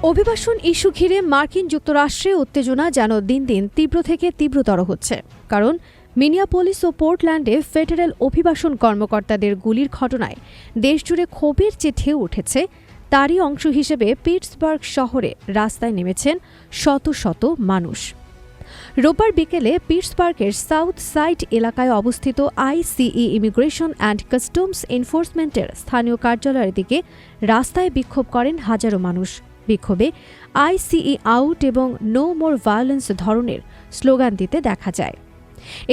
অভিবাসন ইস্যু ঘিরে মার্কিন যুক্তরাষ্ট্রে উত্তেজনা যেন দিন দিন তীব্র থেকে তীব্রতর হচ্ছে। কারণ মিনিয়াপোলিস ও পোর্টল্যান্ডে ফেডারেল অভিবাসন কর্মকর্তাদের গুলির ঘটনায় দেশজুড়ে ক্ষোভের যে ঢেউ উঠেছে, তারই অংশ হিসেবে পিটসবার্গ শহরে রাস্তায় নেমেছেন শত শত মানুষ। রোববার বিকেলে পিটসবার্গের সাউথ সাইড এলাকায় অবস্থিত আইসিই ইমিগ্রেশন অ্যান্ড কাস্টমস এনফোর্সমেন্টের স্থানীয় কার্যালয়ের দিকে রাস্তায় বিক্ষোভ করেন হাজারো মানুষ। বিক্ষোভে আইসিই আউট এবং নো মোর ভায়োলেন্স ধরনের স্লোগান দিতে দেখা যায়।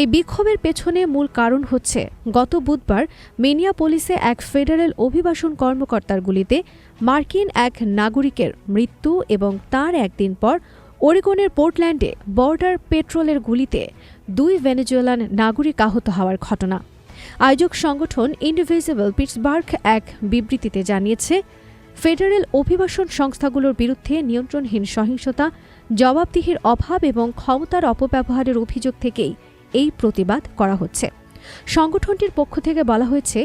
এই বিক্ষোভের পেছনে মূল কারণ হচ্ছে গত বুধবার মিনিয়াপোলিসে এক ফেডারেল অভিবাসন কর্মকর্তার গুলিতে মার্কিন এক নাগরিকের মৃত্যু এবং তার একদিন পর ওরেগনের পোর্টল্যান্ডে বর্ডার পেট্রোলের গুলিতে 2 ভেনেজুয়েলান নাগরিক আহত হওয়ার ঘটনা। আয়োজক সংগঠন ইনডিভিজিবল পিটসবার্গ এক বিবৃতিতে জানিয়েছে, ফেডারেল অভিবাসন সংস্থাগুলোর বিরুদ্ধে নিয়ন্ত্রণহীন সহিংসতা, জবাবদিহির অভাব এবং ক্ষমতার অপব্যবহারের অভিযোগ থেকেই এই প্রতিবাদ করা হচ্ছে। সংগঠনটির পক্ষ থেকে বলা হয়েছে,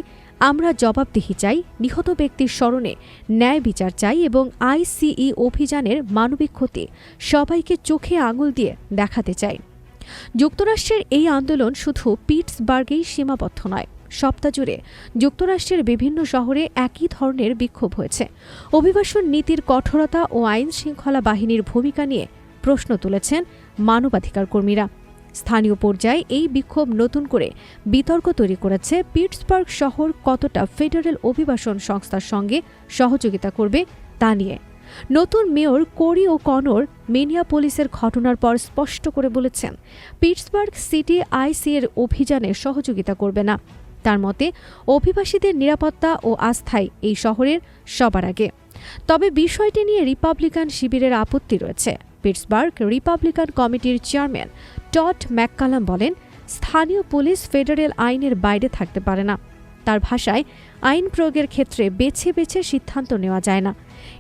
আমরা জবাবদিহি চাই, নিহত ব্যক্তির স্মরণে ন্যায় বিচার চাই এবং আইসিই অভিযানের মানবিক ক্ষতি সবাইকে চোখে আঙুল দিয়ে দেখাতে চাই। যুক্তরাষ্ট্রের এই আন্দোলন শুধু পিটসবার্গেই সীমাবদ্ধ নয়। সপ্তাহ জুড়ে যুক্তরাষ্ট্রের বিভিন্ন শহরে একই ধরনের বিক্ষোভ হয়েছে। অভিবাসন নীতির কঠোরতা ও আইন শৃঙ্খলা বাহিনীর ভূমিকা নিয়ে প্রশ্ন তুলেছেন মানবাধিকার কর্মীরা। স্থানীয় পর্যায়ে এই বিক্ষোভ নতুন করে বিতর্ক তৈরি করেছে পিটসবার্গ শহর কতটা ফেডারেল অভিবাসন সংস্থার সঙ্গে সহযোগিতা করবে তা নিয়ে। নতুন মেয়র কোরি ও কনর মিনিয়াপোলিসের ঘটনার পর স্পষ্ট করে বলেছেন, পিটসবার্গ সিটি আইসিএর অভিযানে সহযোগিতা করবে না। তার মতে, অভিবাসীদের নিরাপত্তা ও আস্থাই এই শহরের সবার আগে। তবে বিষয়টি নিয়ে রিপাবলিকান শিবিরের আপত্তি রয়েছে। পিটসবার্গ রিপাবলিকান কমিটির চেয়ারম্যান টড ম্যাককালাম বলেন, স্থানীয় পুলিশ ফেডারেল আইনের বাইরে থাকতে পারে না। তার ভাষায়, আইন প্রয়োগের ক্ষেত্রে বেছে বেছে সিদ্ধান্ত নেওয়া যায় না।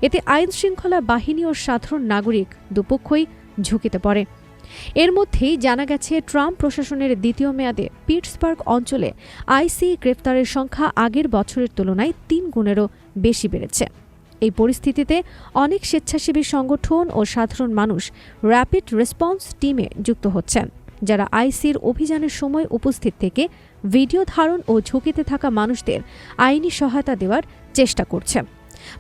এতে আইন শৃঙ্খলা বাহিনী ও সাধারণ নাগরিক দুপক্ষই ঝুঁকিতে পড়ে। এর মধ্যেই জানা গেছে, ট্রাম্প প্রশাসনের দ্বিতীয় মেয়াদে পিটসবার্গ অঞ্চলে আইসিই গ্রেফতারের সংখ্যা আগের বছরের তুলনায় 3 গুণেরও বেশি বেড়েছে। এই পরিস্থিতিতে অনেক স্বেচ্ছাসেবী সংগঠন ও সাধারণ মানুষ র্যাপিড রেসপন্স টিমে যুক্ত হচ্ছেন, যারা আইসির অভিযানের সময় উপস্থিত থেকে ভিডিও ধারণ ও ঝুঁকিতে থাকা মানুষদের আইনি সহায়তা দেওয়ার চেষ্টা করছে।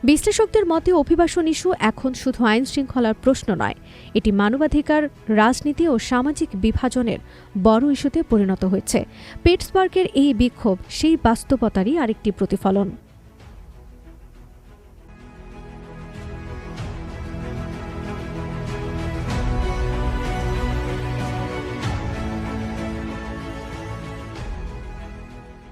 বিশ্লেষকদের মতে, অভিবাসন ইস্যু এখন শুধু আইন শৃঙ্খলার প্রশ্ন নয়, এটি মানবাধিকার, রাজনীতি ও সামাজিক বিভাজনের বড় ইস্যুতে পরিণত হয়েছে। পিটসবার্গের এই বিক্ষোভ সেই বাস্তবতারই আরেকটি প্রতিফলন।